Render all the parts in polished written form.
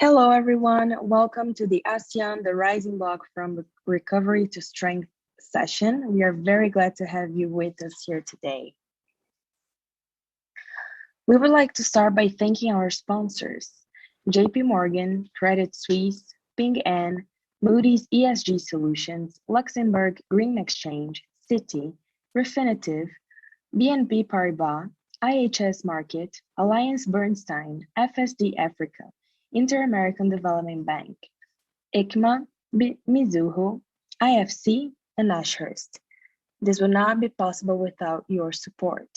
Hello, everyone. Welcome to the ASEAN, the Rising Bloc from Recovery to Strength session. We are very glad to have you with us here today. We would like to start by thanking our sponsors, JP Morgan, Credit Suisse, Ping An, Moody's ESG Solutions, Luxembourg Green Exchange, Citi, Refinitiv, BNP Paribas, IHS Markit, Alliance Bernstein, FSD Africa, Inter-American Development Bank, ICMA, Mizuho, IFC, and Ashurst. This would not be possible without your support.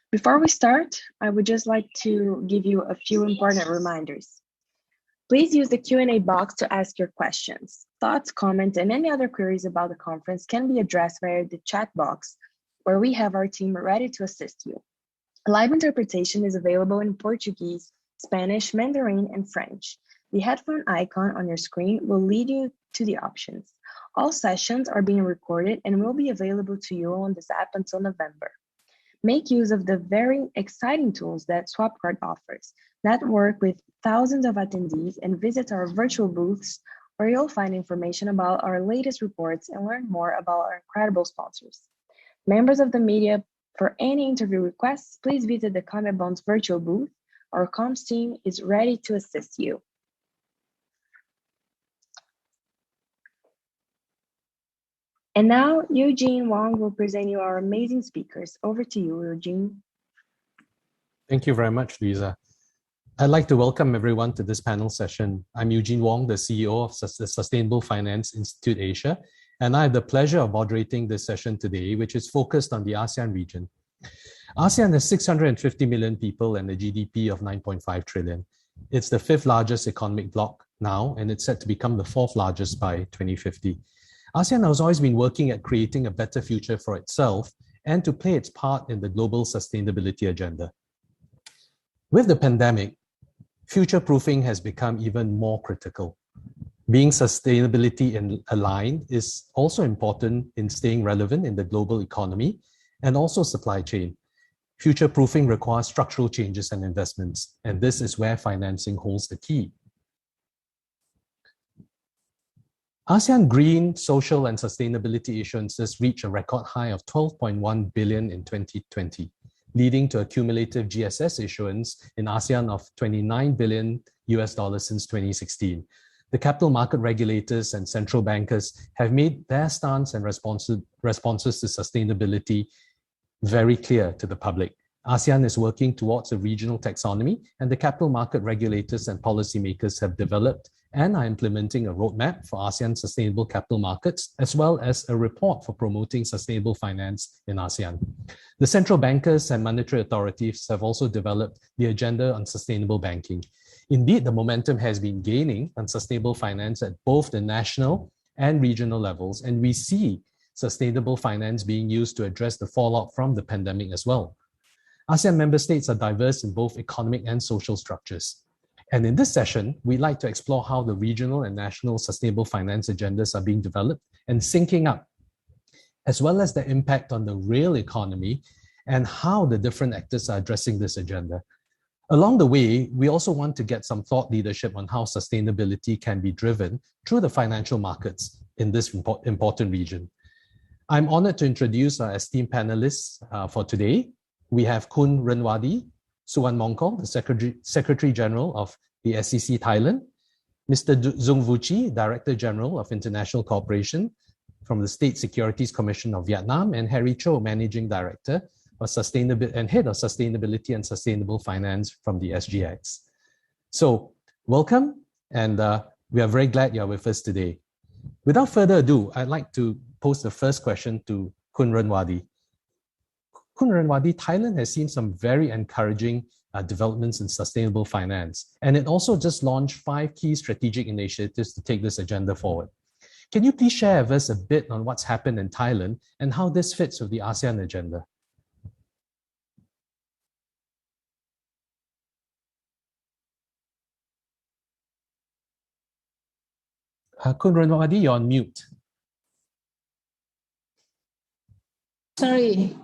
Before we start, I would just like to give you a few important reminders. Please use the Q&A box to ask your questions. Thoughts, comments, and any other queries about the conference can be addressed via the chat box, where we have our team ready to assist you. Live interpretation is available in Portuguese, Spanish, Mandarin, and French. The headphone icon on your screen will lead you to the options. All sessions are being recorded and will be available to you on this app until November. Make use of the very exciting tools that SwapCard offers. Network with thousands of attendees and visit our virtual booths, where you'll find information about our latest reports and learn more about our incredible sponsors. Members of the media, for any interview requests, please visit the CONMEBON's virtual booth. Our comms team is ready to assist you. And now, Eugene Wong will present you our amazing speakers. Over to you, Eugene. Thank you very much, Lisa. I'd like to welcome everyone to this panel session. I'm Eugene Wong, the CEO of the Sustainable Finance Institute Asia, and I have the pleasure of moderating this session today, which is focused on the ASEAN region. ASEAN has 650 million people and a GDP of 9.5 trillion. It's the fifth largest economic bloc now, and it's set to become the fourth largest by 2050. ASEAN has always been working at creating a better future for itself and to play its part in the global sustainability agenda. With the pandemic, future-proofing has become even more critical. Being sustainability aligned is also important in staying relevant in the global economy and also supply chain. Future-proofing requires structural changes and investments, and this is where financing holds the key. ASEAN green, social, and sustainability issuances reached a record high of 12.1 billion in 2020, leading to a cumulative GSS issuance in ASEAN of $29 billion since 2016. The capital market regulators and central bankers have made their stance and responses to sustainability very clear to the public. ASEAN is working towards a regional taxonomy, and the capital market regulators and policymakers have developed and are implementing a roadmap for ASEAN sustainable capital markets, as well as a report for promoting sustainable finance in ASEAN. The central bankers and monetary authorities have also developed the agenda on sustainable banking. Indeed, the momentum has been gaining on sustainable finance at both the national and regional levels, and we see sustainable finance being used to address the fallout from the pandemic as well. ASEAN member states are diverse in both economic and social structures. And in this session, we'd like to explore how the regional and national sustainable finance agendas are being developed and syncing up, as well as the impact on the real economy and how the different actors are addressing this agenda. Along the way, we also want to get some thought leadership on how sustainability can be driven through the financial markets in this important region. I'm honored to introduce our esteemed panelists for today. We have Khun Ruenvadee, Suwanmongkol, the Secretary General of the SEC Thailand, Mr. Dung Vu Chi, Director General of International Cooperation from the State Securities Commission of Vietnam, and Harry Cho, Managing Director of and Head of Sustainability and Sustainable Finance from the SGX. So, welcome, and we are very glad you're with us today. Without further ado, I'd like to pose the first question to Khun Ruenvadee. Khun Ruenvadee, Thailand has seen some very encouraging developments in sustainable finance, and it also just launched 5 key strategic initiatives to take this agenda forward. Can you please share with us a bit on what's happened in Thailand and how this fits with the ASEAN agenda? Khun Ruenvadee, you're on mute. Sorry.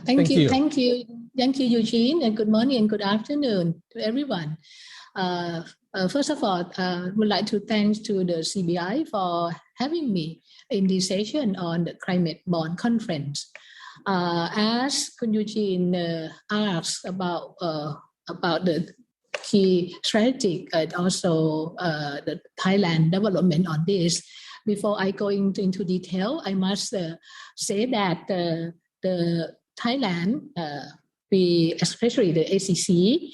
Thank you, Eugene, and good morning and good afternoon to everyone. First of all, would like to thank to the CBI for having me in this session on the climate bond conference. As Kun Eugene asked about the key strategic and also the Thailand development on this. Before I go into detail, I must say that the Thailand, we especially the ACC,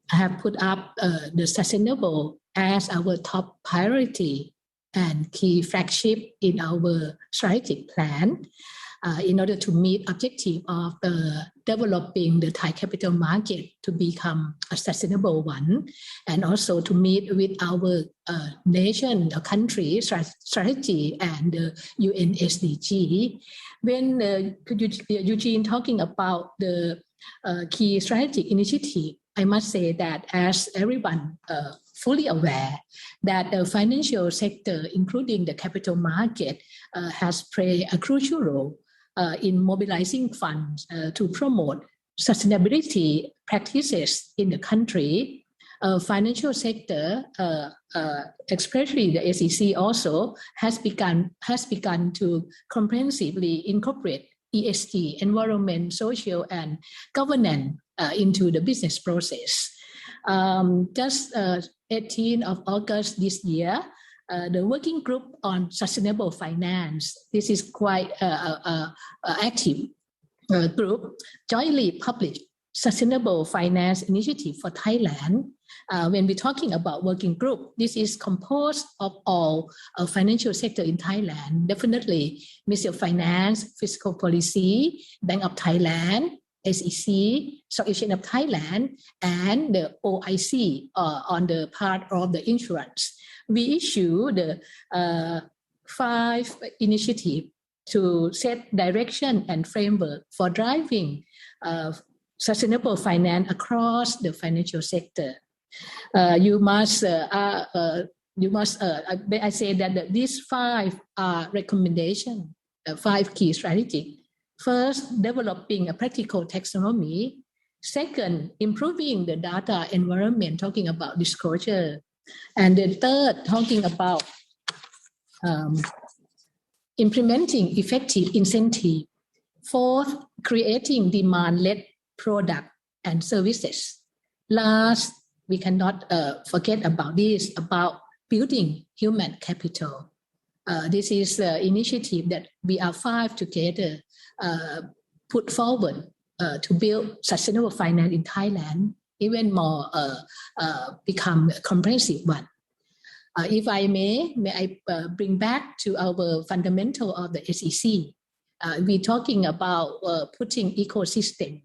have put up the sustainable as our top priority and key flagship in our strategic plan. In order to meet objective of developing the Thai capital market to become a sustainable one, and also to meet with our nation, country strategy and UN SDG. When Eugene talking about the key strategic initiative, I must say that as everyone fully aware that the financial sector, including the capital market, has played a crucial role in mobilizing funds to promote sustainability practices in the country. Financial sector, especially the SEC, also has begun to comprehensively incorporate ESG, environment, social, and governance into the business process. Just 18th of August this year, the working group on sustainable finance, this is quite active group, jointly published Sustainable Finance Initiative for Thailand. When we're talking about working group, this is composed of all financial sector in Thailand, definitely Ministry of Finance, Fiscal Policy, Bank of Thailand, SEC, Stock Exchange of Thailand, and the OIC on the part of the insurance. We issue the 5 initiatives to set direction and framework for driving sustainable finance across the financial sector. I say that these 5 are recommendations, 5 key strategies. First, developing a practical taxonomy. Second, improving the data environment, talking about disclosure. And the third, talking about implementing effective incentive. Fourth, creating demand-led product and services. Last, we cannot forget about this, about building human capital. This is an initiative that we are 5 together put forward to build sustainable finance in Thailand, even more become a comprehensive one. If I may I bring back to our fundamental of the SEC. We're talking about putting ecosystem,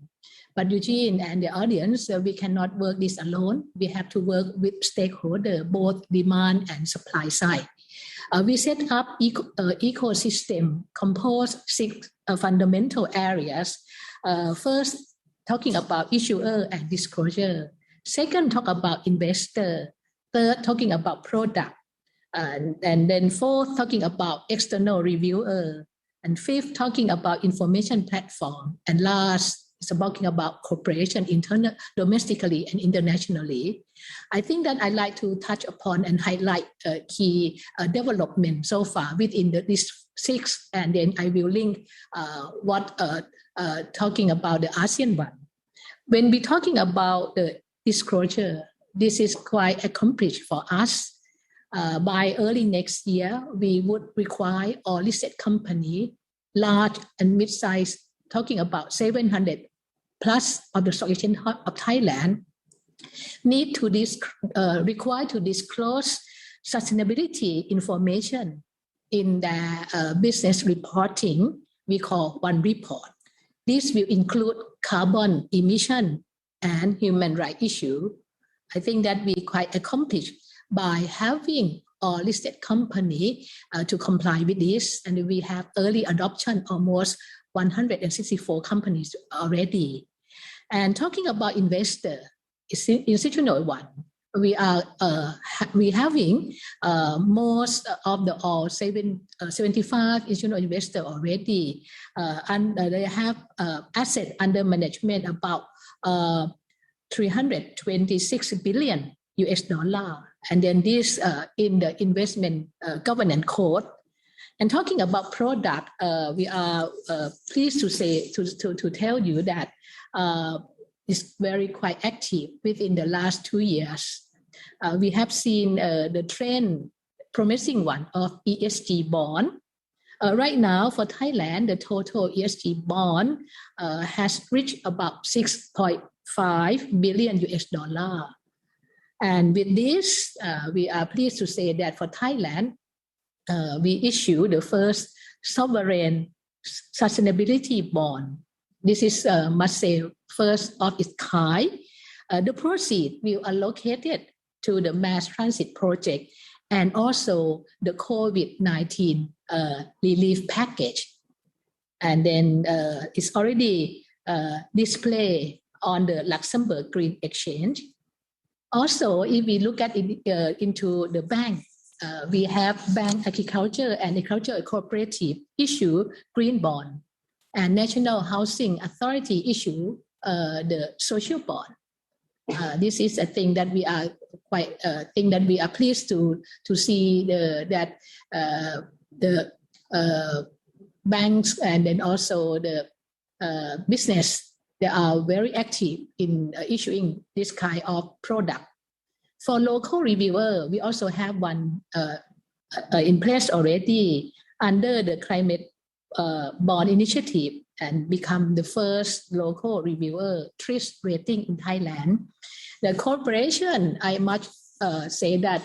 but Eugene and the audience, we cannot work this alone. We have to work with stakeholders, both demand and supply side. We set up ecosystem composed 6 fundamental areas. First, talking about issuer and disclosure. Second, talk about investor. Third, talking about product. And then fourth, talking about external reviewer. And fifth, talking about information platform. And last, is talking about cooperation domestically and internationally. I think that I'd like to touch upon and highlight key development so far within these 6, and then I will link talking about the ASEAN one. When we're talking about the disclosure, this is quite accomplished for us. By early next year, we would require all listed company, large and mid-sized, talking about 700 plus of the Stock Exchange of Thailand, need to require to disclose sustainability information in their business reporting. We call one report. This will include carbon emission and human rights issue. I think that we quite accomplished by having all listed company to comply with this, and we have early adoption, almost 164 companies already. And talking about investor, institutional one, we are having most of the all 75 institutional investor already, and they have asset under management about 326 billion USD. And then this in the investment governance code. And talking about product, we are pleased to say to tell you that it's very quite active within the last 2 years. We have seen the trend, promising one of ESG bond. Right now for Thailand, the total ESG bond has reached about 6.5 billion USD. And with this, we are pleased to say that for Thailand, we issue the first sovereign sustainability bond. This is, must say, first of its kind. The proceeds will be allocated to the mass transit project and also the COVID-19 relief package. And then it's already displayed on the Luxembourg Green Exchange. Also, if we look at it into the bank, we have Bank Agriculture and Agriculture Cooperative issue green bond, and National Housing Authority issue the social bond. This is a thing that we are quite pleased to see that the banks and then also the business, they are very active in issuing this kind of product. For local reviewer, we also have one in place already under the climate bond initiative and become the first local reviewer TRIS rating in Thailand. The corporation, I must say that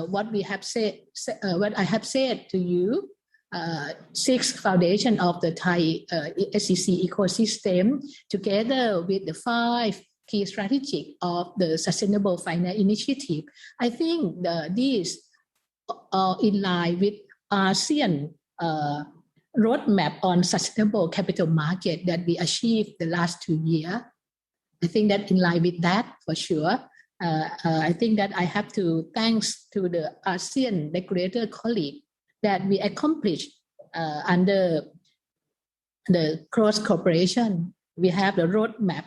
what I have said to you, 6 foundation of the Thai SEC ecosystem, together with the 5 key strategic of the Sustainable Finance Initiative. I think these are in line with ASEAN roadmap on sustainable capital market that we achieved the last 2 years. I think that in line with that for sure. I think that I have to thanks to the ASEAN regulator colleague that we accomplished under the cross cooperation. We have the roadmap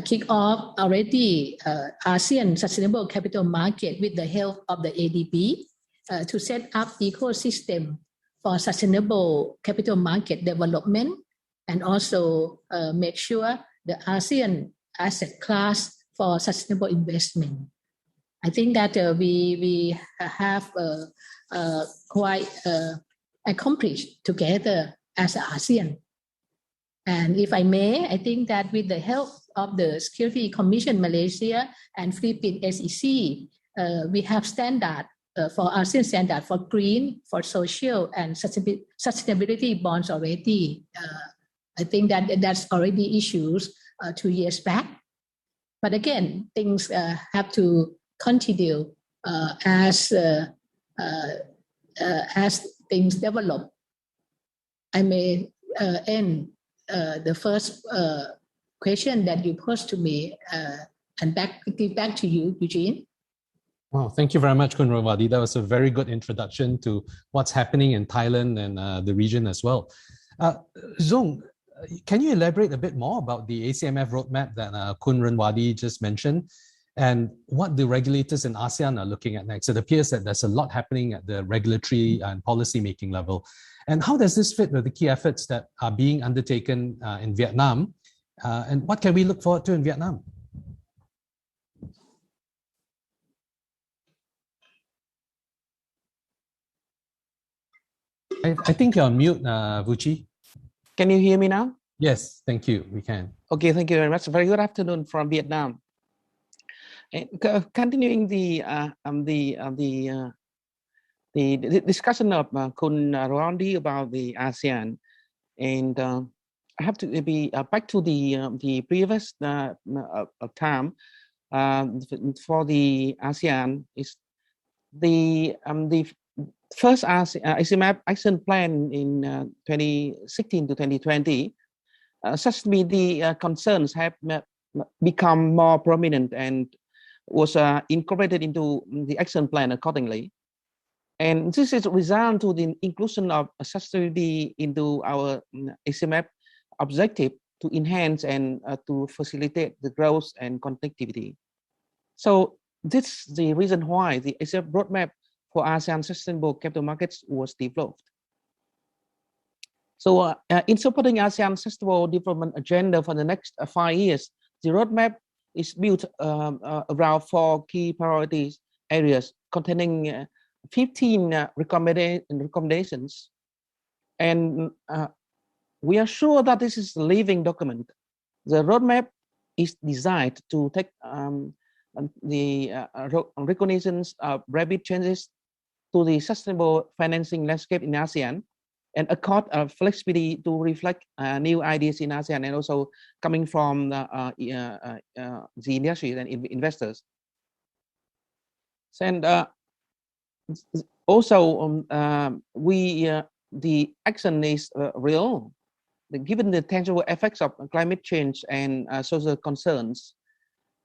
kick off already ASEAN Sustainable Capital Market with the help of the ADB to set up ecosystem for sustainable capital market development and also make sure the ASEAN asset class for sustainable investment. I think that we have quite accomplished together as ASEAN. And if I may, I think that with the help of the Security Commission Malaysia and Philippines SEC, we have standard for ASEAN standard for green, for social and sustainability bonds already. I think that that's already issues 2 years back. But again, things have to continue as things develop. I may end the first question that you posed to me and give back to you, Eugene. Wow, thank you very much, Khun Ruenvadee. That was a very good introduction to what's happening in Thailand and the region as well. Zong, can you elaborate a bit more about the ACMF roadmap that Khun Ruenvadee just mentioned and what the regulators in ASEAN are looking at next? It appears that there's a lot happening at the regulatory and policy-making level. And how does this fit with the key efforts that are being undertaken in Vietnam? And what can we look forward to in Vietnam? I think you're on mute, Vuchi. Can you hear me now? Yes, thank you. We can. Okay, thank you very much. Very good afternoon from Vietnam. And continuing the discussion of Khun Ruenvadee about the ASEAN, and I have to be back to the previous time for the ASEAN is the first ASEAN action plan in 2016 to 2020. Such the concerns have become more prominent and was incorporated into the action plan accordingly. And this is a result to the inclusion of sustainability into our ASEAN objective to enhance and to facilitate the growth and connectivity. So this is the reason why the ASEAN roadmap for ASEAN sustainable capital markets was developed. So in supporting ASEAN Sustainable Development Agenda for the next 5 years, the roadmap is built around 4 key priorities areas containing 15 recommendations. And we are sure that this is a living document. The roadmap is designed to take the recognitions of rapid changes to the sustainable financing landscape in ASEAN and accord flexibility to reflect new ideas in ASEAN and also coming from the industry and investors. And also, the action is real. Given the tangible effects of climate change and social concerns,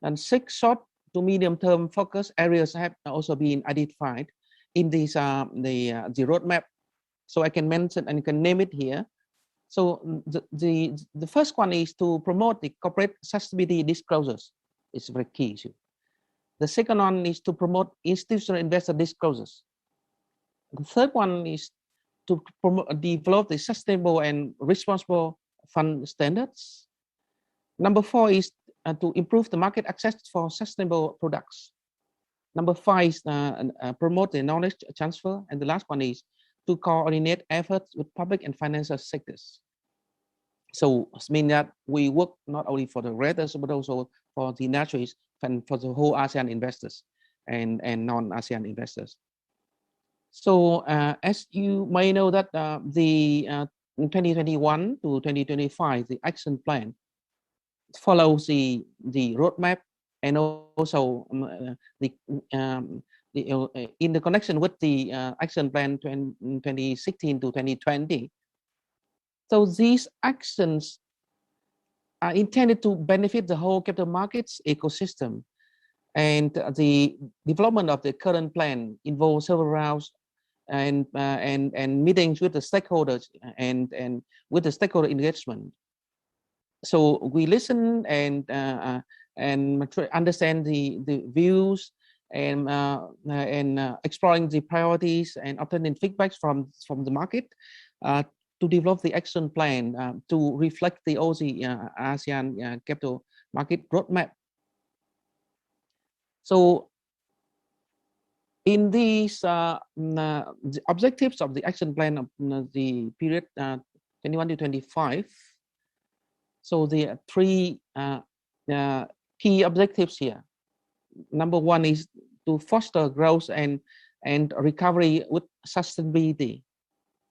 and 6 short to medium-term focus areas have also been identified in this the roadmap. So I can mention and you can name it here. So the first one is to promote the corporate sustainability disclosures. It's a very key issue. The second one is to promote institutional investor disclosures. The third one is to develop the sustainable and responsible fund standards. Number 4 is to improve the market access for sustainable products. Number 5 is promote the knowledge transfer. And the last one is to coordinate efforts with public and financial sectors. So it means that we work not only for the regulators, but also for the industries and for the whole ASEAN investors and non-ASEAN investors. So as you may know that the 2021 to 2025, the action plan follows the roadmap and also in the connection with the action plan 2016 to 2020. So these actions are intended to benefit the whole capital markets ecosystem, and the development of the current plan involves several rounds and meetings with the stakeholders and with the stakeholder engagement. So we listen and understand the views and exploring the priorities and obtaining feedbacks from the market to develop the action plan to reflect the ASEAN capital market roadmap. So in these the objectives of the action plan of the period 21 to 25, so there are 3 key objectives here. Number 1 is to foster growth and recovery with sustainability.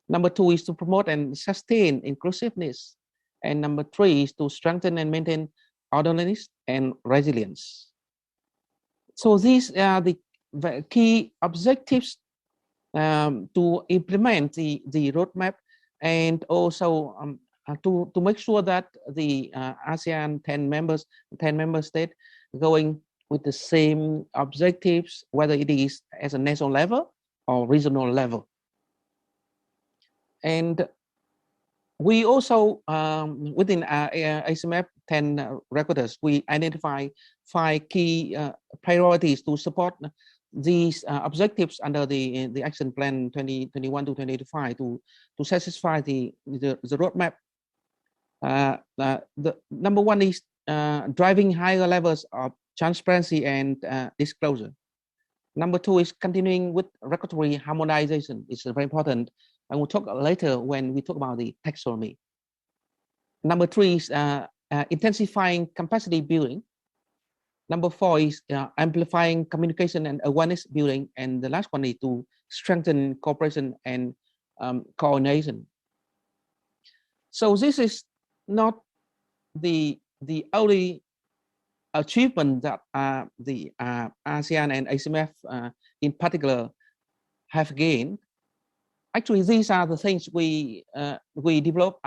Number 2 is to promote and sustain inclusiveness. And number 3 is to strengthen and maintain orderliness and resilience. So these are the key objectives to implement the roadmap, and also to make sure that the ASEAN 10 member states going with the same objectives, whether it is as a national level or regional level. And we also, within ASEAN 10 regulators, we identify 5 key priorities to support these objectives under the action plan 2021 to 2025 to satisfy the roadmap. The number 1 is driving higher levels of transparency and disclosure. Number 2 is continuing with regulatory harmonization. It's very important. And we'll talk later when we talk about the taxonomy. Number 3 is intensifying capacity building. Number 4 is amplifying communication and awareness building. And the last one is to strengthen cooperation and coordination. So this is not the only achievement that the ASEAN and ASEAN in particular have gained. Actually, these are the things we developed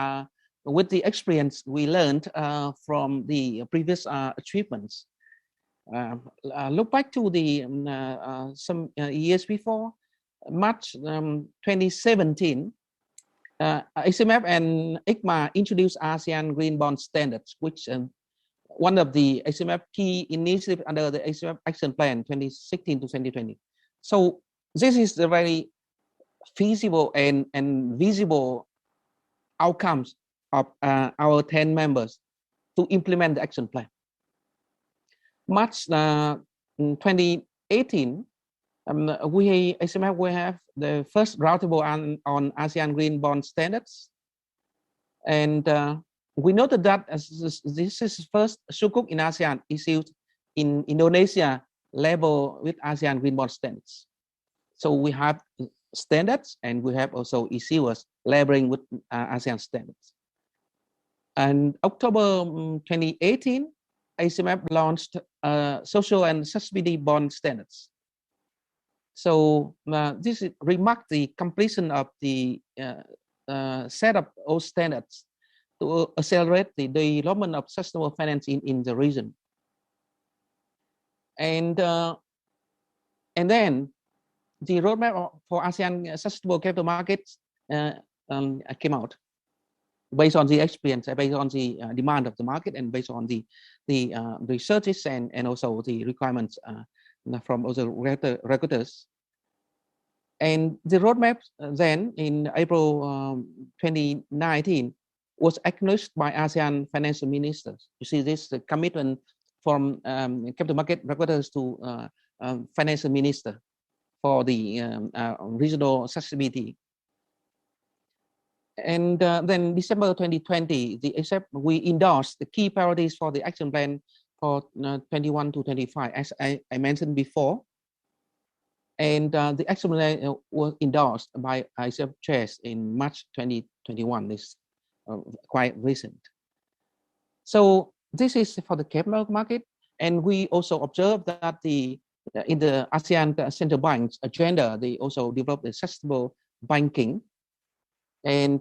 with the experience we learned from the previous achievements. Look back to the some years before, March 2017, ASEAN and ICMA introduced ASEAN Green Bond Standards, which one of the ASEAN key initiatives under the ASEAN Action Plan 2016 to 2020. So this is the very feasible and visible outcomes of our 10 members to implement the action plan. March 2018, ASEAN will have the first roundtable on ASEAN Green Bond Standards. And we noted that this is first sukuk in ASEAN issued in Indonesia level with ASEAN Green Bond Standards. So we have standards and we have also issuers labeling with ASEAN standards. And October 2018, ASEAN launched social and sustainability bond standards. So this remarked the completion of the set of all standards to accelerate the development of sustainable finance in the region. And then the roadmap for ASEAN sustainable capital markets came out based on the experience, based on the demand of the market, and based on the researches and also the requirements from other regulators. And the roadmap then in April 2019 was acknowledged by ASEAN financial ministers. You see this commitment from capital market regulators to financial minister for the regional sustainability. And then December 2020, we endorsed the key priorities for the action plan for 21 to 25, as I mentioned before. And the action plan was endorsed by ASEAN chairs in March 2021. This quite recent. So this is for the capital market, and we also observed that in the ASEAN Central Banks Agenda, they also developed the sustainable banking. And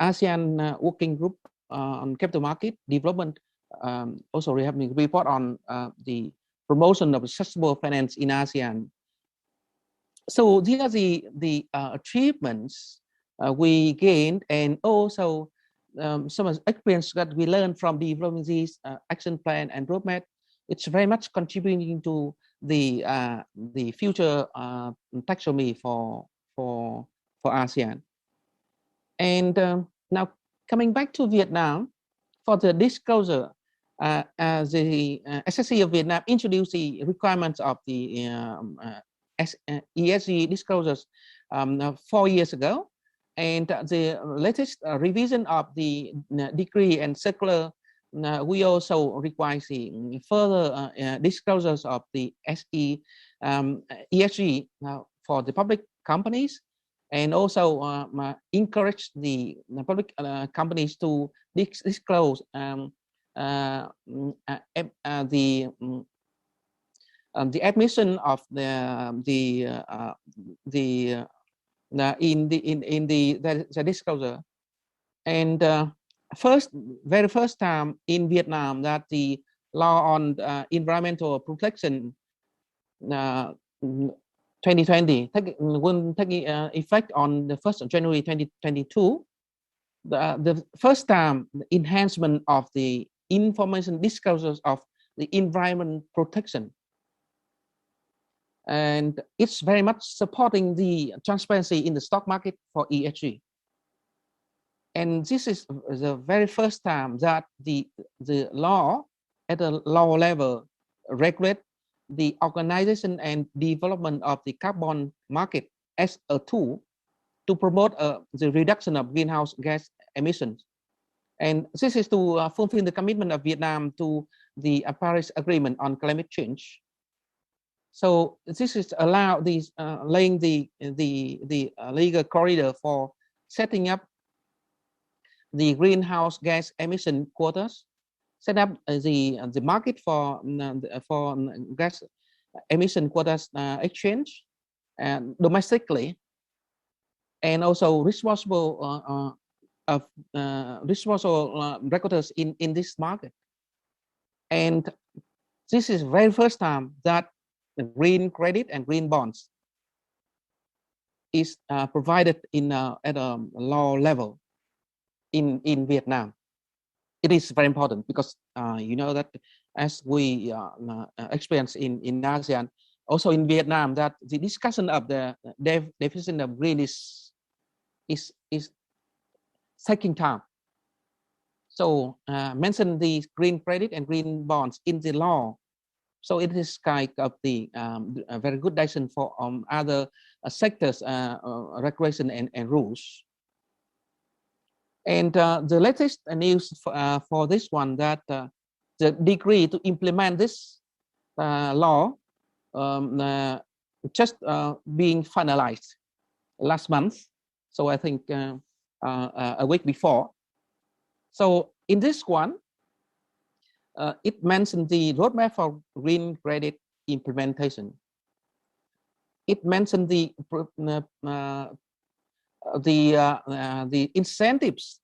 ASEAN Working Group on Capital Market Development also have a report on the promotion of sustainable finance in ASEAN. So these are the achievements we gained, and also some experience that we learned from developing these action plan and roadmap. It's very much contributing to the future taxonomy for ASEAN. And now coming back to Vietnam, for the disclosure, the SSC of Vietnam introduced the requirements of the ESG disclosures 4 years ago, and the latest revision of the decree and circular, we also require the further disclosures of the ESG for the public companies, and also encourage the public companies to disclose the admission of the disclosure. And very first time in Vietnam that the law on environmental protection 2020 will take effect on the 1st of January 2022. The first time the enhancement of the information disclosures of the environment protection. And it's very much supporting the transparency in the stock market for ESG. And this is the very first time that the law at the law level regulate the organization and development of the carbon market as a tool to promote the reduction of greenhouse gas emissions. And this is to fulfill the commitment of Vietnam to the Paris Agreement on climate change. So this is allow these laying the legal corridor for setting up the greenhouse gas emission quotas, set up the market for gas emission quotas exchange domestically, and also responsible regulators in this market. And this is very first time that the green credit and green bonds is provided at a law level in Vietnam. it is very important because you know that as we experience in ASEAN, also in Vietnam, that the discussion of the definition of green is taking time. So mention the green credit and green bonds in the law. So it is kind of the a very good direction for other sectors, regulation and rules. And the latest news for this one, that the decree to implement this law just being finalized last month. So I think a week before. So in this one, it mentioned the roadmap for green credit implementation. It mentioned the incentives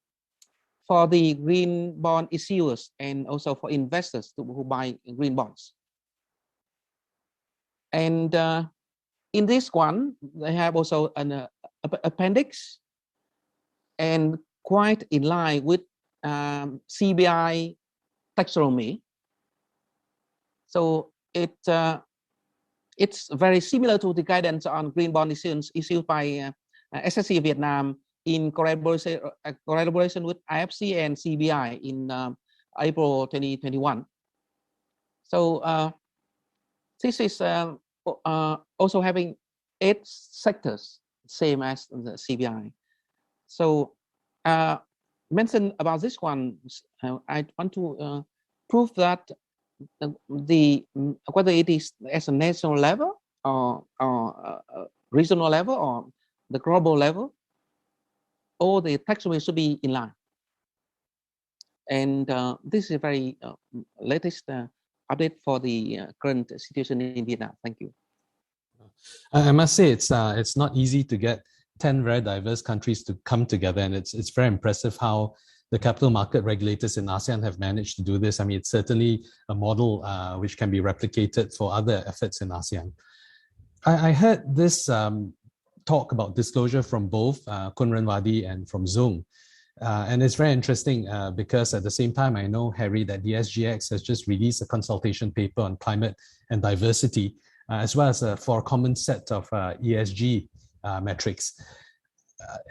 for the green bond issuers and also for investors who buy green bonds. And in this one, they have also an appendix, and quite in line with CBI taxonomy. So it's very similar to the guidance on green bond issuance issued by SSC Vietnam in collaboration with IFC and CBI in April 2021. So this is also having 8 sectors, same as the CBI. So mention about this one, I want to prove that whether it is at a national level or regional level or the global level, all the taxonomy should be in line. And this is a very latest update for the current situation in Vietnam. Thank you. I must say it's not easy to get 10 very diverse countries to come together, and it's very impressive how the capital market regulators in ASEAN have managed to do this. I mean, it's certainly a model which can be replicated for other efforts in ASEAN. I heard this talk about disclosure from both Ruenvadee and from Zung. And it's very interesting because at the same time, I know, Harry, that the SGX has just released a consultation paper on climate and diversity, as well as for a common set of ESG metrics.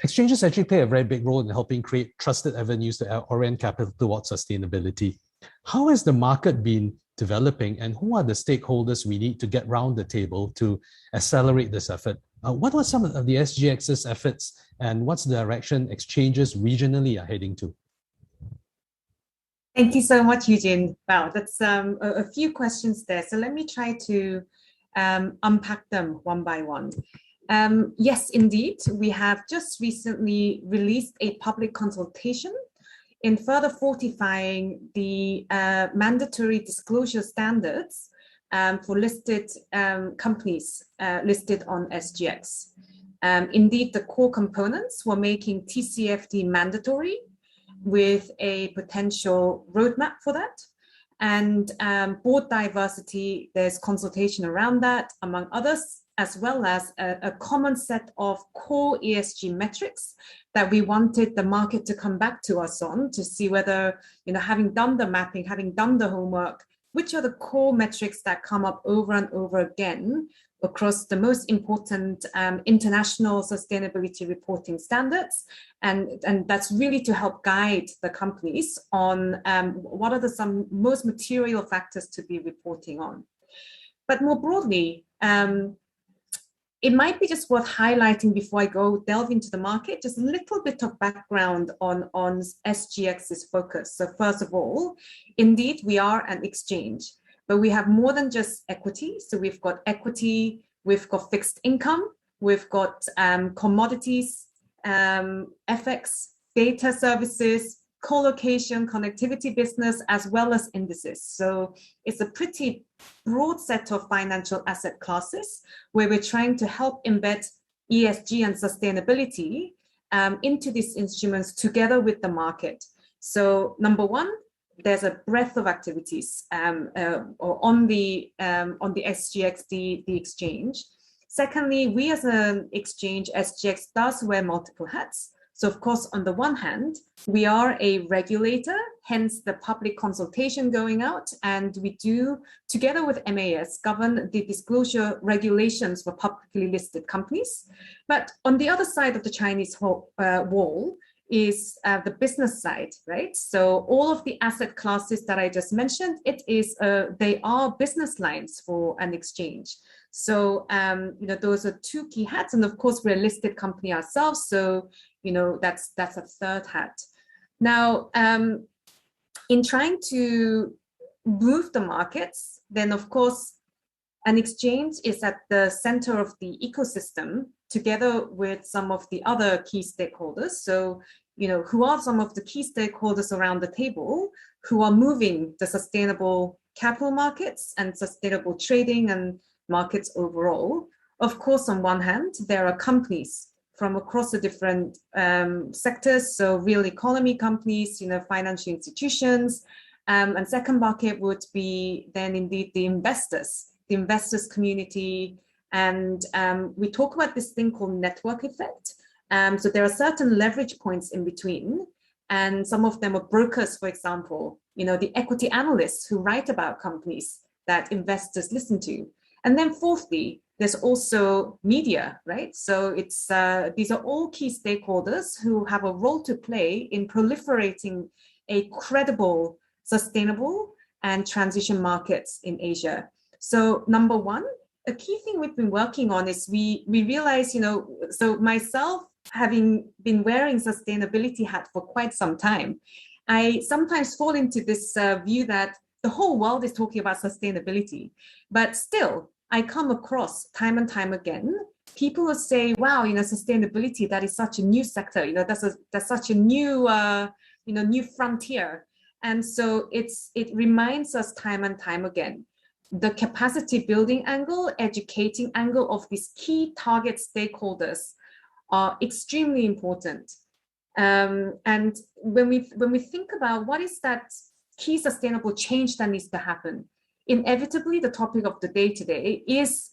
Exchanges actually play a very big role in helping create trusted avenues to orient capital towards sustainability. How has the market been developing, and who are the stakeholders we need to get round the table to accelerate this effort? What were some of the SGX's efforts, and what's the direction exchanges regionally are heading to? Thank you so much, Eugene. Wow, that's a few questions there. So let me try to unpack them one by one. Yes, indeed, we have just recently released a public consultation in further fortifying the mandatory disclosure standards for listed companies listed on SGX. Indeed, the core components were making TCFD mandatory with a potential roadmap for that. And board diversity, there's consultation around that, among others, as well as a common set of core ESG metrics that we wanted the market to come back to us on to see whether, having done the mapping, having done the homework, which are the core metrics that come up over and over again across the most important international sustainability reporting standards. And that's really to help guide the companies on what are some most material factors to be reporting on. But more broadly, it might be just worth highlighting before I go delve into the market, just a little bit of background on SGX's focus. So first of all, indeed, we are an exchange, but we have more than just equity. So we've got equity, we've got fixed income, we've got commodities, FX, data services, co-location, connectivity business, as well as indices. So it's a pretty broad set of financial asset classes where we're trying to help embed ESG and sustainability into these instruments together with the market. So number one, there's a breadth of activities on the SGX, the exchange. Secondly, we as an exchange, SGX does wear multiple hats. So of course, on the one hand, we are a regulator, hence the public consultation going out, and we do, together with MAS, govern the disclosure regulations for publicly listed companies. But on the other side of the Chinese wall is the business side, right? So all of the asset classes that I just mentioned, they are business lines for an exchange. So, those are two key hats. And of course, we're a listed company ourselves. So, that's a third hat. Now, in trying to move the markets, then of course, an exchange is at the center of the ecosystem together with some of the other key stakeholders. So, who are some of the key stakeholders around the table who are moving the sustainable capital markets and sustainable trading and markets overall? Of course, on one hand, there are companies from across the different sectors. So real economy companies, financial institutions. And second bucket would be then indeed the investors community. And we talk about this thing called network effect. So there are certain leverage points in between. And some of them are brokers, for example, the equity analysts who write about companies that investors listen to. And then fourthly, there's also media, right? So it's these are all key stakeholders who have a role to play in proliferating a credible, sustainable, and transition markets in Asia. So number one, a key thing we've been working on is we realize, so myself, having been wearing sustainability hat for quite some time, I sometimes fall into this view that the whole world is talking about sustainability, but still, I come across time and time again, people will say, wow, sustainability, that is such a new sector, that's such a new, new frontier. And so it reminds us time and time again, the capacity building angle, educating angle of these key target stakeholders are extremely important. And when we think about what is that key sustainable change that needs to happen, inevitably the topic of the day today is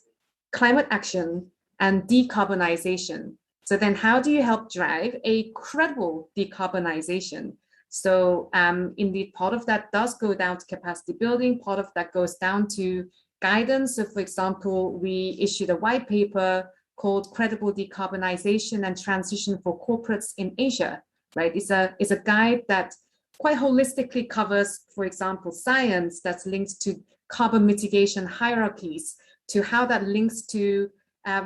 climate action and decarbonization. So then how do you help drive a credible decarbonization? So indeed, part of that does go down to capacity building, part of that goes down to guidance. So for example, we issued a white paper called Credible Decarbonization and Transition for Corporates in Asia, right? It's a guide that quite holistically covers, for example, science that's linked to carbon mitigation hierarchies, to how that links to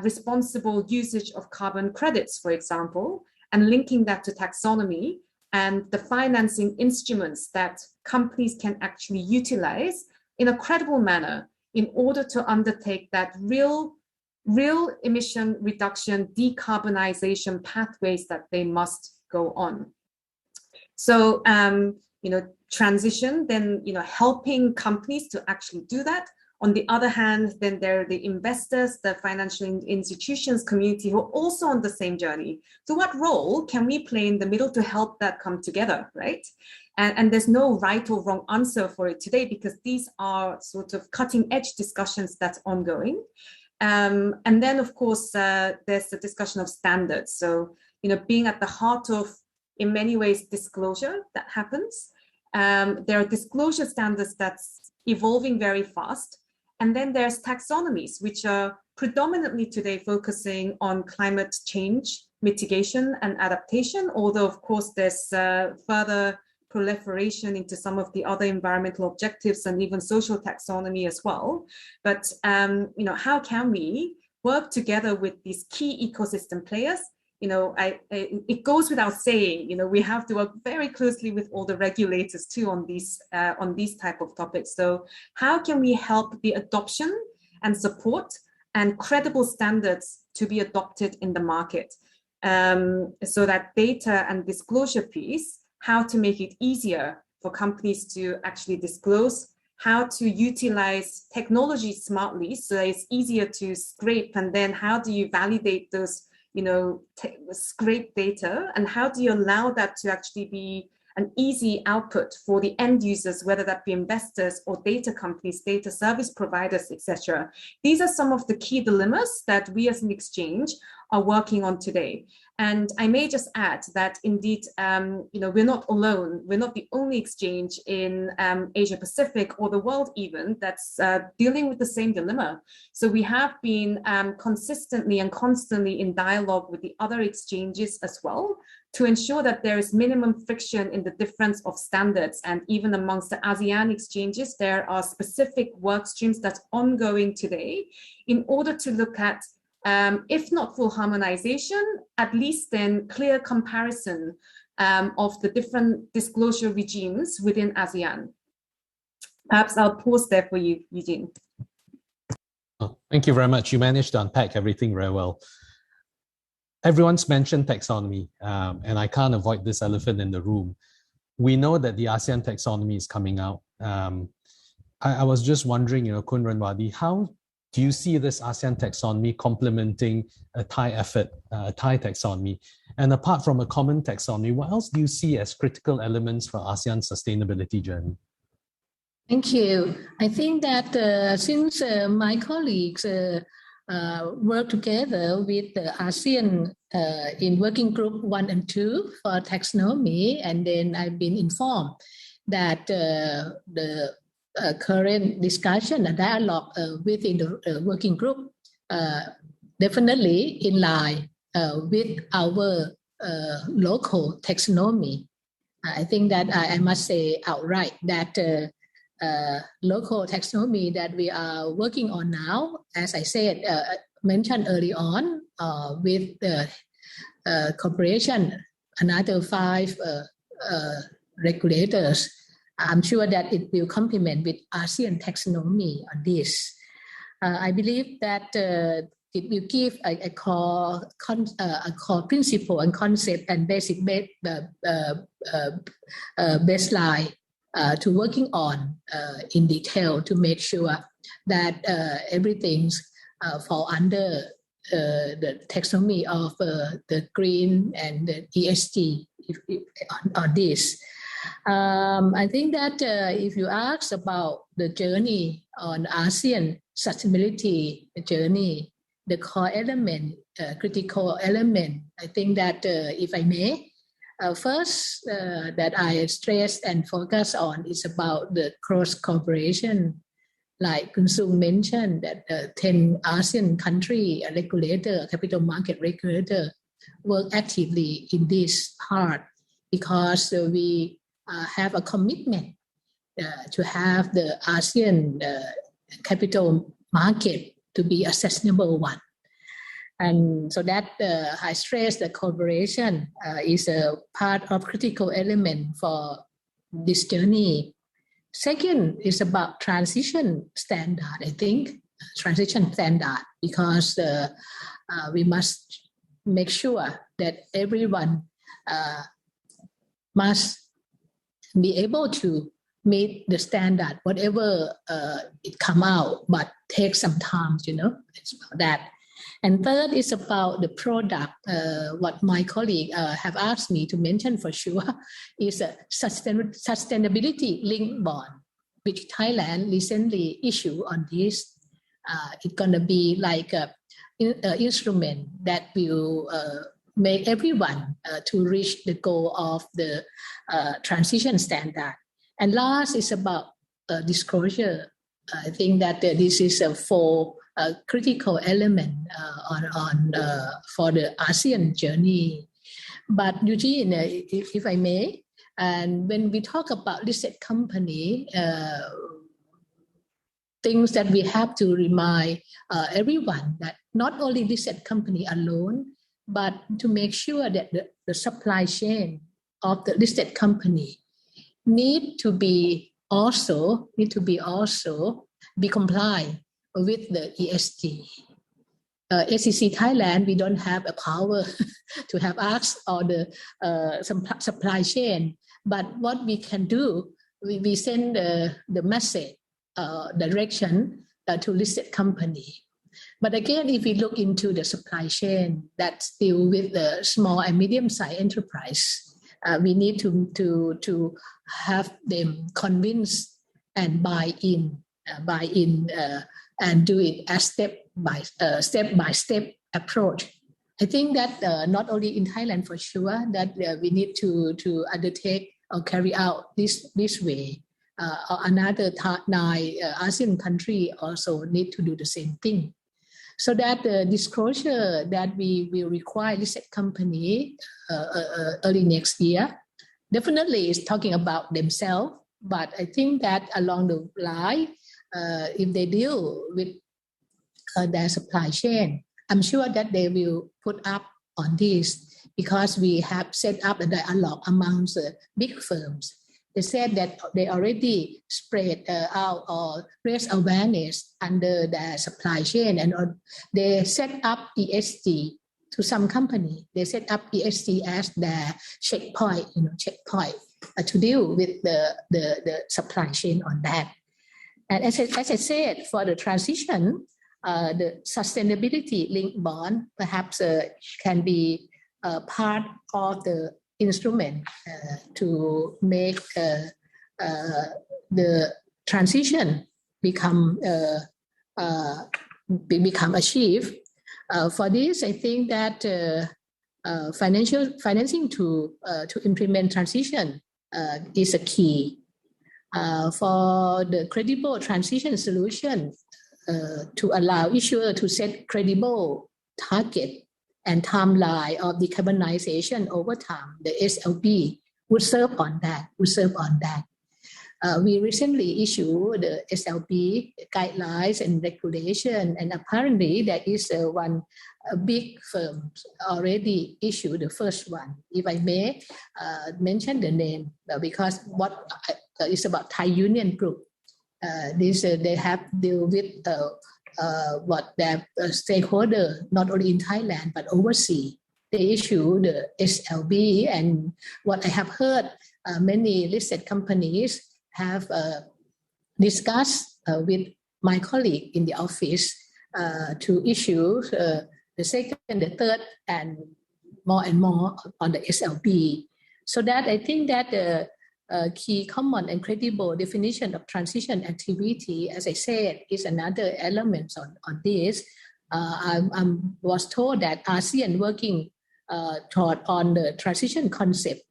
responsible usage of carbon credits, for example, and linking that to taxonomy and the financing instruments that companies can actually utilize in a credible manner in order to undertake that real emission reduction, decarbonization pathways that they must go on. So, transition, then, helping companies to actually do that. On the other hand, then there are the investors, the financial institutions community who are also on the same journey. So what role can we play in the middle to help that come together, right? And there's no right or wrong answer for it today, because these are sort of cutting edge discussions that's ongoing. And then, of course, there's the discussion of standards. So, being at the heart of, in many ways, disclosure that happens. There are disclosure standards that's evolving very fast. And then there's taxonomies, which are predominantly today focusing on climate change, mitigation and adaptation, although of course there's further proliferation into some of the other environmental objectives and even social taxonomy as well. But how can we work together with these key ecosystem players? It goes without saying, we have to work very closely with all the regulators too on these type of topics. So how can we help the adoption and support and credible standards to be adopted in the market? So that data and disclosure piece, how to make it easier for companies to actually disclose, how to utilize technology smartly so that it's easier to scrape, and then how do you validate those scrape data, and how do you allow that to actually be an easy output for the end users, whether that be investors or data companies, data service providers, etc. These are some of the key dilemmas that we as an exchange are working on today. And I may just add that indeed, we're not alone. We're not the only exchange in Asia Pacific or the world even that's dealing with the same dilemma. So we have been consistently and constantly in dialogue with the other exchanges as well to ensure that there is minimum friction in the difference of standards. And even amongst the ASEAN exchanges, there are specific work streams that's ongoing today in order to look at if not full harmonization, at least then clear comparison of the different disclosure regimes within ASEAN. Perhaps I'll pause there for you, Eugene. Oh, thank you very much. You managed to unpack everything very well. Everyone's mentioned taxonomy, and I can't avoid this elephant in the room. We know that the ASEAN taxonomy is coming out. I was just wondering, Kun Ruenvadee, how do you see this ASEAN taxonomy complementing a Thai effort, a Thai taxonomy? And apart from a common taxonomy, what else do you see as critical elements for ASEAN's sustainability journey? Thank you. I think that since my colleagues work together with the ASEAN in working group 1 and 2 for taxonomy, and then I've been informed that the current discussion and dialogue within the working group definitely in line with our local taxonomy. I think that I must say outright that local taxonomy that we are working on now, as I said, mentioned early on, with the cooperation, another 5 regulators. I'm sure that it will complement with ASEAN taxonomy on this. I believe that it will give a core principle and concept and basic baseline to working on in detail to make sure that everything's fall under the taxonomy of the green and the ESG on this. I think that if you ask about the journey on ASEAN sustainability journey, the core element, critical element, I think that if I may, first that I stress and focus on is about the cross cooperation. Like Kun Sung mentioned that 10 ASEAN country regulator, capital market regulator work actively in this part because we have a commitment to have the ASEAN capital market to be a sustainable one. And so that I stress that collaboration is a part of critical element for this journey. Second is about transition standard, I think, transition standard, because we must make sure that everyone must be able to meet the standard, whatever it come out, but take some time, it's about that. And third is about the product. What my colleague have asked me to mention for sure is a sustainability linked bond, which Thailand recently issued on this. It's gonna be like an instrument that will make everyone to reach the goal of the transition standard. And last is about disclosure. I think that this is a critical element for the ASEAN journey. But Eugene, if I may, and when we talk about listed company, things that we have to remind everyone that not only listed company alone, but to make sure that the supply chain of the listed company need to be also be compliant with the ESG. SEC Thailand, we don't have a power to have asked all the supply chain, but what we can do, we send the message, direction to listed company. But again, if we look into the supply chain that's still with the small and medium-sized enterprise, We need to have them convinced and buy in, and do it as step by step approach. I think that not only in Thailand for sure, that we need to undertake or carry out this way. Another 9 ASEAN country also need to do the same thing. So that the disclosure that we will require listed company early next year definitely is talking about themselves. But I think that along the line, if they deal with their supply chain, I'm sure that they will put up on this, because we have set up a dialogue amongst the big firms. They said that they already spread out or raise awareness under their supply chain, and they set up ESG to some company. They set up ESG as their checkpoint, to deal with the supply chain on that. And as I said, for the transition, the sustainability linked bond perhaps can be part of the instrument to make the transition become achieved. For this, I think that financing to implement transition is a key. For the credible transition solution, to allow issuer to set credible target and timeline of decarbonization over time, the SLB would serve on that. We recently issued the SLB guidelines and regulation, and apparently there is one big firm already issued the first one. If I may mention the name, because what is about Thai Union Group. They have deal with what their stakeholder, not only in Thailand but overseas. They issue the SLB, and what I have heard, many listed companies have discussed with my colleague in the office to issue the second, the third, and more on the SLB. So that I think that the key, common, and credible definition of transition activity, as I said, is another element on this. I was told that ASEAN working toward on the transition concept,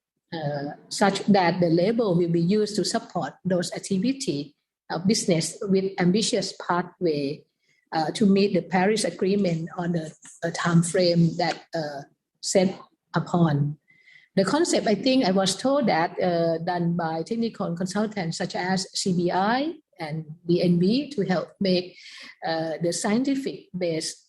such that the label will be used to support those activities of business with ambitious pathway to meet the Paris Agreement on the time frame that set upon. The concept, I think I was told that done by technical consultants such as CBI and DNB to help make the scientific base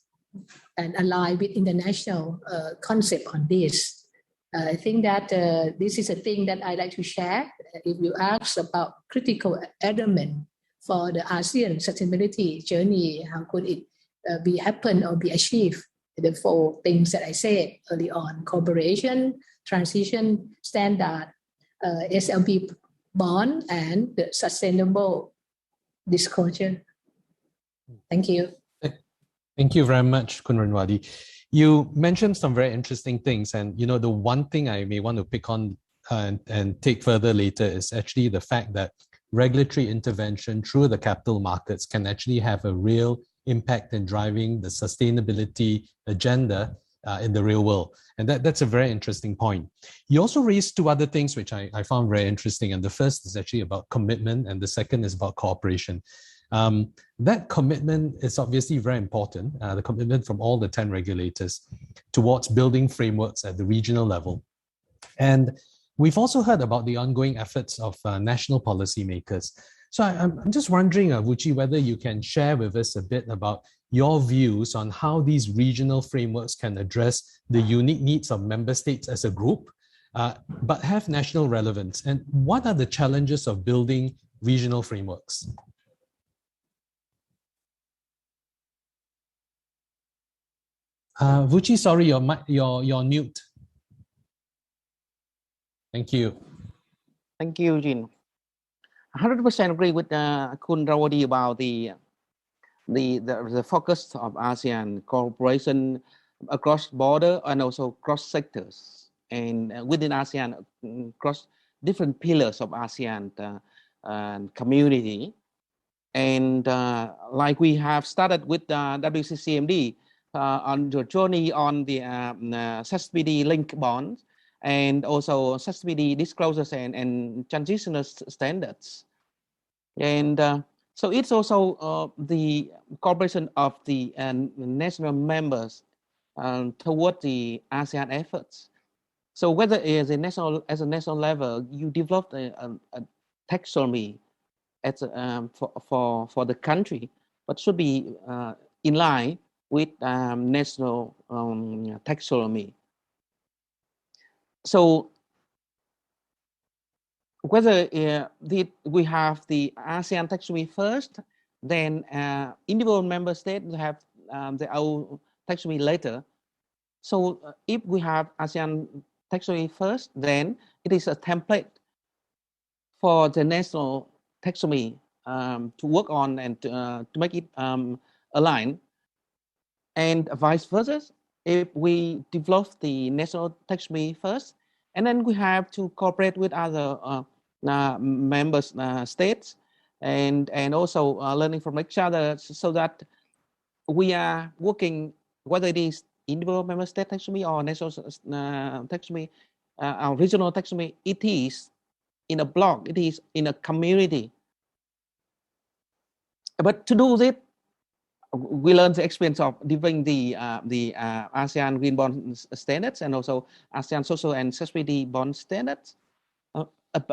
and align with international concept on this. I think that this is a thing that I like to share. If you ask about critical element for the ASEAN sustainability journey, how could it be happen or be achieved? The 4 things that I said early on: cooperation, transition standard, SLB bond, and the sustainable disclosure. Thank you. Thank you very much, Khun Ruenvadee. You mentioned some very interesting things, and the one thing I may want to pick on and take further later is actually the fact that regulatory intervention through the capital markets can actually have a real impact in driving the sustainability agenda in the real world. And that's a very interesting point. You also raised 2 other things which I found very interesting. And the first is actually about commitment, and the second is about cooperation. That commitment is obviously very important, the commitment from all the 10 regulators towards building frameworks at the regional level. And we've also heard about the ongoing efforts of national policymakers. So I'm just wondering, Vuchi, whether you can share with us a bit about your views on how these regional frameworks can address the unique needs of member states as a group, but have national relevance. And what are the challenges of building regional frameworks? Vuchi, sorry, you're mute. Thank you. Thank you, Eugene. 100% agree with Khun Ruenvadee about the focus of ASEAN cooperation across border and also cross sectors. and within ASEAN across different pillars of ASEAN community. And like we have started with WCCMD on your journey on the sustainability linked bonds, and also sustainability disclosures and transitional standards. And so it's also the cooperation of the national members toward the ASEAN efforts. So whether as a national level, you develop a taxonomy as for the country, but should be in line with national taxonomy. So whether we have the ASEAN taxonomy first, then individual member states have their own taxonomy later. So if we have ASEAN taxonomy first, then it is a template for the national taxonomy to work on and to make it align. And vice versa, if we develop the national taxonomy first, and then we have to cooperate with other member states and also learning from each other, so that we are working, whether it is individual member state taxonomy or national taxonomy, our regional taxonomy, it is in a block, it is in a community. But to do this, we learned the experience of developing the ASEAN Green Bond Standards and also ASEAN Social and Sustainability Bond Standards,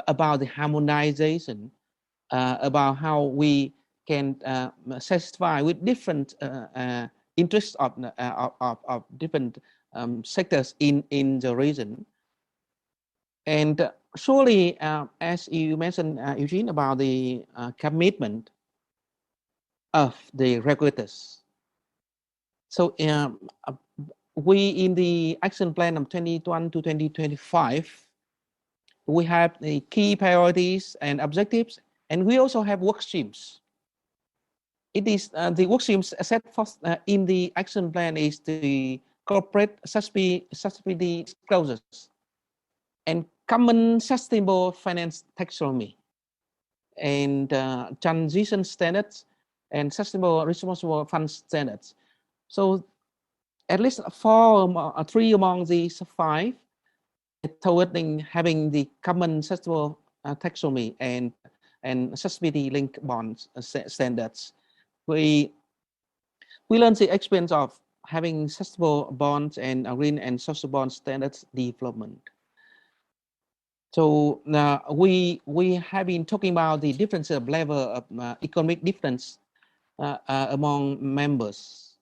about the harmonization, about how we can satisfy with different interests of different sectors in the region. And surely, as you mentioned, Eugene, about the commitment of the regulators. So we, in the action plan of 2021 to 2025, we have the key priorities and objectives, and we also have work streams. It is the work streams set first in the action plan is the corporate sustainability disclosures and common sustainable finance taxonomy and transition standards and sustainable responsible fund standards. So at least three among these five toward having the common sustainable taxonomy and sustainability linked bonds standards. We learned the experience of having sustainable bonds and green and social bond standards development. So we have been talking about the difference of level of economic difference among members,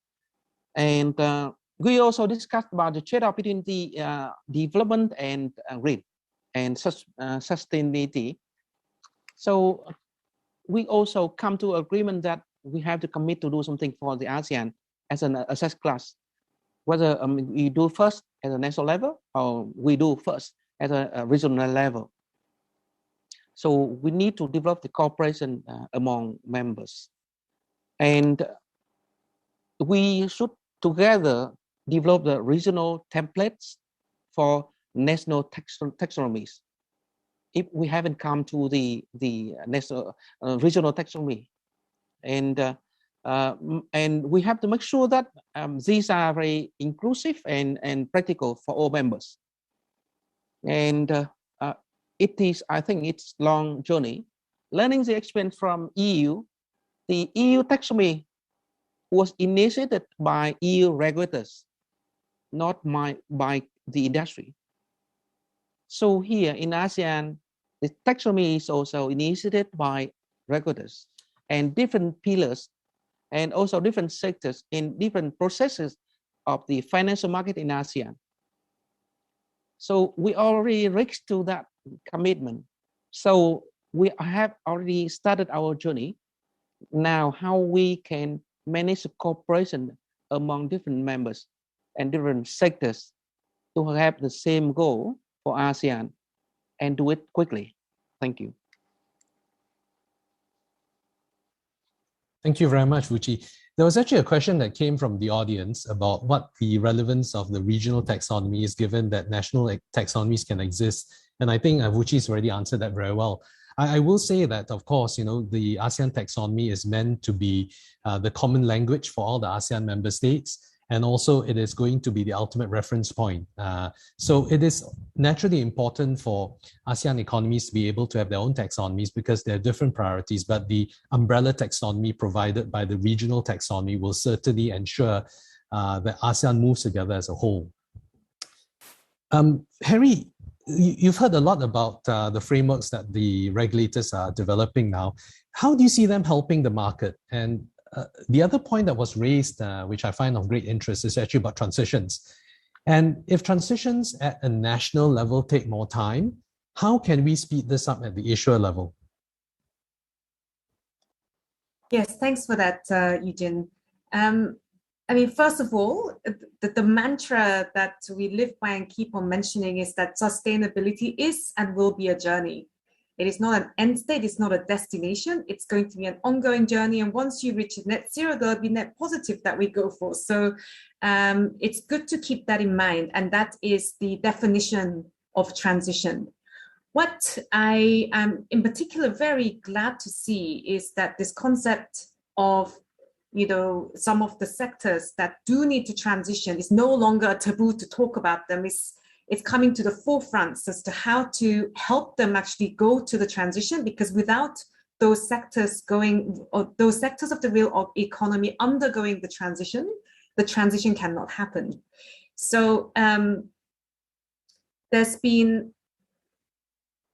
and we also discussed about the trade-off between the development and green and sustainability. So we also come to agreement that we have to commit to do something for the ASEAN as an asset class, whether we do first at a national level or we do first at a regional level. So we need to develop the cooperation among members, and we should together develop the regional templates for national taxonomies. If we haven't come to the national regional taxonomy, and we have to make sure that these are very inclusive and practical for all members. And it is, I think, it's long journey. Learning the experience from EU, the EU taxonomy was initiated by EU regulators, not by the industry. So here in ASEAN, the taxonomy is also initiated by regulators and different pillars, and also different sectors in different processes of the financial market in ASEAN. So we already reached to that commitment. So we have already started our journey. Now, how we can manage cooperation among different members and different sectors to have the same goal for ASEAN and do it quickly. Thank you. Thank you very much, Vuchi. There was actually a question that came from the audience about what the relevance of the regional taxonomy is, given that national taxonomies can exist. And I think Vuchi's already answered that very well. I will say that, of course, the ASEAN taxonomy is meant to be the common language for all the ASEAN member states. And also it is going to be the ultimate reference point. So it is naturally important for ASEAN economies to be able to have their own taxonomies because there are different priorities, but the umbrella taxonomy provided by the regional taxonomy will certainly ensure that ASEAN moves together as a whole. Harry, you've heard a lot about the frameworks that the regulators are developing now. How do you see them helping the market? And the other point that was raised, which I find of great interest, is actually about transitions. And if transitions at a national level take more time, how can we speed this up at the issuer level? Yes, thanks for that, Eugene. I mean, first of all, the mantra that we live by and keep on mentioning is that sustainability is and will be a journey. It is not an end state, it's not a destination, it's going to be an ongoing journey. And once you reach net zero, there'll be net positive that we go for. So it's good to keep that in mind. And that is the definition of transition. What I am in particular very glad to see is that this concept of some of the sectors that do need to transition is no longer a taboo to talk about them. It's coming to the forefront as to how to help them actually go to the transition, because without those sectors those sectors of the real economy undergoing the transition cannot happen. So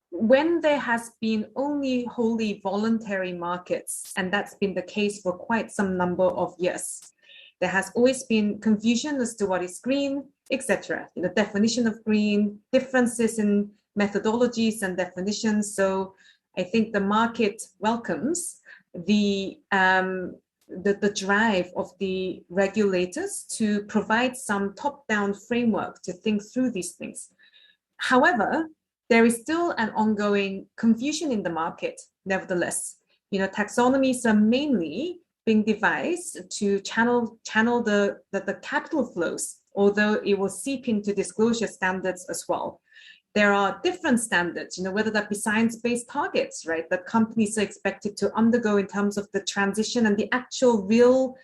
when there has been only wholly voluntary markets, and that's been the case for quite some number of years, there has always been confusion as to what is green, etc. The definition of green, differences in methodologies and definitions. So I think the market welcomes the drive of the regulators to provide some top-down framework to think through these things. However, there is still an ongoing confusion in the market, nevertheless. Taxonomies are mainly being devised to channel the capital flows, although it will seep into disclosure standards as well. There are different standards, whether that be science-based targets, right, that companies are expected to undergo in terms of the transition and the actual real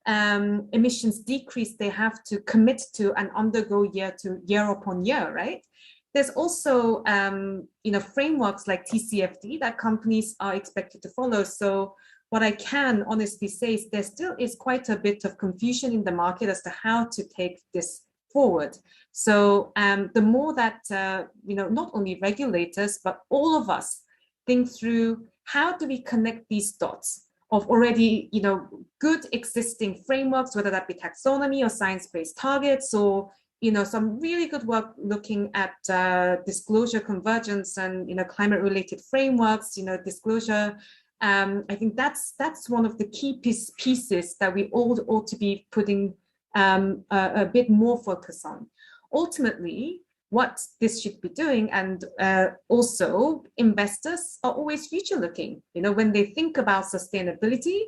emissions decrease they have to commit to and undergo year upon year, right? There's also, frameworks like TCFD that companies are expected to follow. So what I can honestly say is there still is quite a bit of confusion in the market as to how to take this forward. So the more that, not only regulators, but all of us think through how do we connect these dots of already, good existing frameworks, whether that be taxonomy or science-based targets, or some really good work looking at disclosure convergence and climate-related frameworks, disclosure. I think that's one of the key pieces that we all ought to be putting a bit more focus on. Ultimately, what this should be doing, and also investors are always future-looking. When they think about sustainability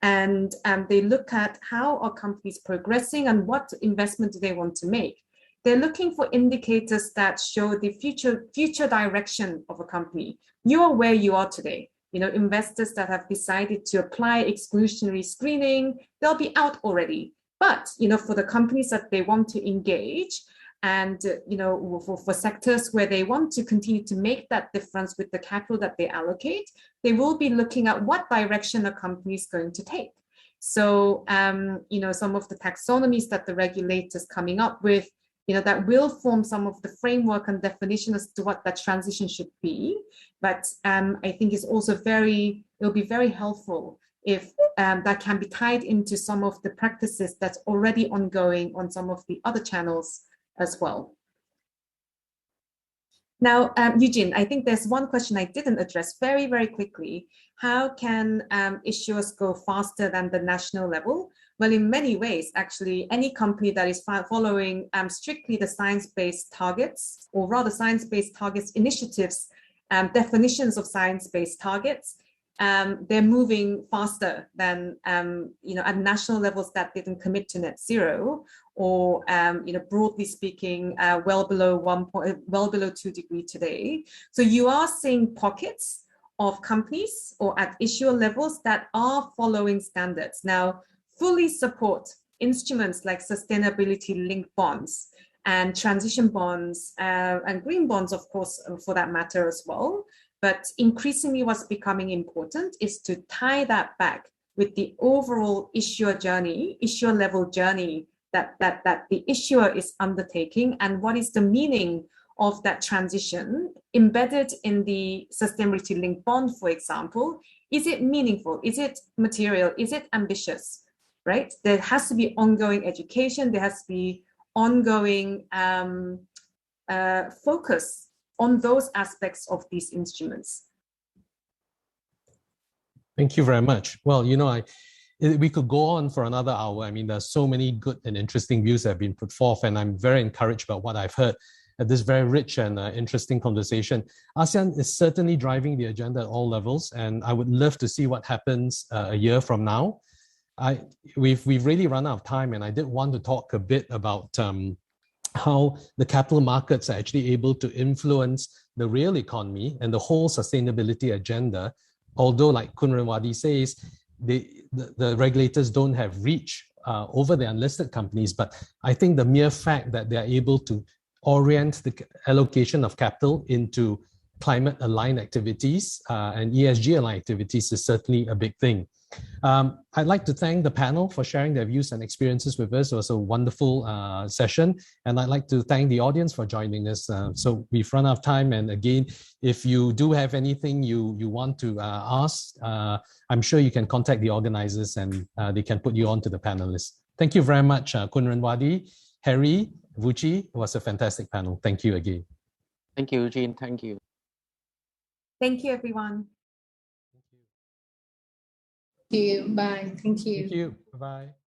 and they look at how are companies progressing and what investment do they want to make, they're looking for indicators that show the future direction of a company. You are where you are today. Investors that have decided to apply exclusionary screening, they'll be out already. But for the companies that they want to engage, and for sectors where they want to continue to make that difference with the capital that they allocate, they will be looking at what direction a company is going to take. So some of the taxonomies that the regulators coming up with, that will form some of the framework and definition as to what that transition should be. But I think it'll be very helpful if that can be tied into some of the practices that's already ongoing on some of the other channels as well. Now, Eugene, I think there's one question I didn't address very, very quickly. How can issuers go faster than the national level? Well, in many ways, actually, any company that is following strictly the science-based targets, or rather science-based targets initiatives, definitions of science-based targets, they're moving faster than, at national levels that didn't commit to net zero, or, broadly speaking, well below 2 degrees today. So you are seeing pockets of companies or at issuer levels that are following standards. Now, fully support instruments like sustainability-linked bonds and transition bonds and green bonds, of course, for that matter as well. But increasingly what's becoming important is to tie that back with the overall issuer level journey that the issuer is undertaking, and what is the meaning of that transition embedded in the sustainability-linked bond, for example. Is it meaningful? Is it material? Is it ambitious? Right? There has to be ongoing education. There has to be ongoing focus on those aspects of these instruments. Thank you very much. Well, we could go on for another hour. I mean, there's so many good and interesting views that have been put forth, and I'm very encouraged about what I've heard at this very rich and interesting conversation. ASEAN is certainly driving the agenda at all levels, and I would love to see what happens a year from now. We've really run out of time, and I did want to talk a bit about how the capital markets are actually able to influence the real economy and the whole sustainability agenda. Although, like Ruenvadee says, the regulators don't have reach over the unlisted companies, but I think the mere fact that they are able to orient the allocation of capital into climate-aligned activities and ESG-aligned activities is certainly a big thing. I'd like to thank the panel for sharing their views and experiences with us. It was a wonderful session, and I'd like to thank the audience for joining us. So we've run out of time, and again, if you do have anything you want to ask, I'm sure you can contact the organizers and they can put you on to the panelists. Thank you very much, Ruenvadee, Harry, Vuchi. It was a fantastic panel. Thank you again. Thank you, Eugene. Thank you. Thank you, everyone. Thank you. Bye. Thank you. Thank you. Bye-bye.